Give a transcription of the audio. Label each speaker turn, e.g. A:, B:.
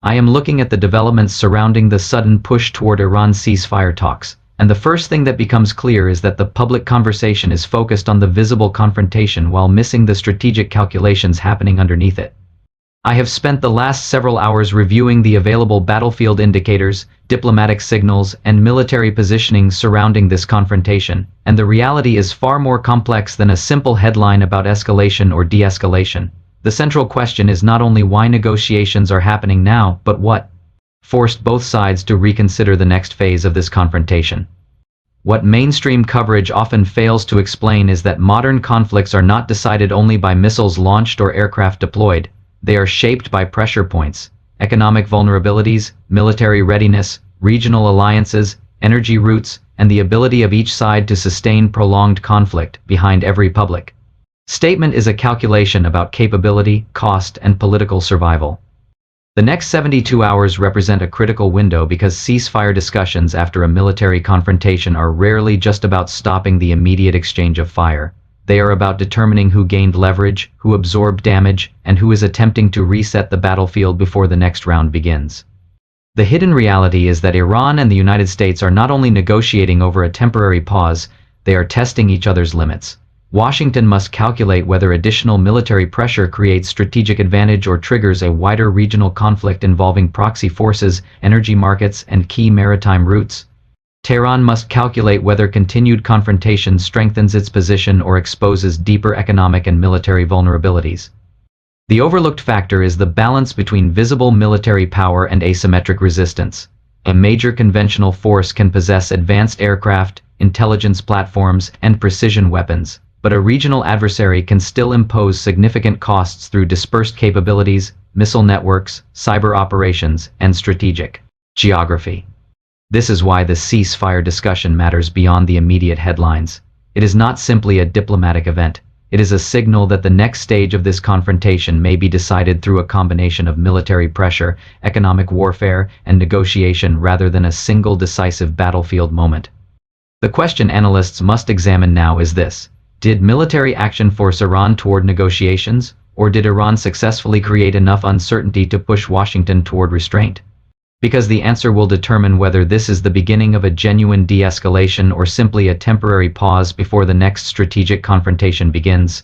A: I am looking at the developments surrounding the sudden push toward Iran's ceasefire talks, and the first thing that becomes clear is that the public conversation is focused on the visible confrontation while missing the strategic calculations happening underneath it. I have spent the last several hours reviewing the available battlefield indicators, diplomatic signals, and military positioning surrounding this confrontation, and the reality is far more complex than a simple headline about escalation or de-escalation. The central question is not only why negotiations are happening now, but what forced both sides to reconsider the next phase of this confrontation. What mainstream coverage often fails to explain is that modern conflicts are not decided only by missiles launched or aircraft deployed. They are shaped by pressure points, economic vulnerabilities, military readiness, regional alliances, energy routes, and the ability of each side to sustain prolonged conflict. Behind every public statement is a calculation about capability, cost, and political survival. The next 72 hours represent a critical window because ceasefire discussions after a military confrontation are rarely just about stopping the immediate exchange of fire. They are about determining who gained leverage, who absorbed damage, and who is attempting to reset the battlefield before the next round begins. The hidden reality is that Iran and the United States are not only negotiating over a temporary pause, they are testing each other's limits. Washington must calculate whether additional military pressure creates strategic advantage or triggers a wider regional conflict involving proxy forces, energy markets, and key maritime routes. Tehran must calculate whether continued confrontation strengthens its position or exposes deeper economic and military vulnerabilities. The overlooked factor is the balance between visible military power and asymmetric resistance. A major conventional force can possess advanced aircraft, intelligence platforms, and precision weapons, but a regional adversary can still impose significant costs through dispersed capabilities, missile networks, cyber operations, and strategic geography. This is why the ceasefire discussion matters beyond the immediate headlines. It is not simply a diplomatic event. It is a signal that the next stage of this confrontation may be decided through a combination of military pressure, economic warfare, and negotiation rather than a single decisive battlefield moment. The question analysts must examine now is this: did military action force Iran toward negotiations, or did Iran successfully create enough uncertainty to push Washington toward restraint? Because the answer will determine whether this is the beginning of a genuine de-escalation or simply a temporary pause before the next strategic confrontation begins.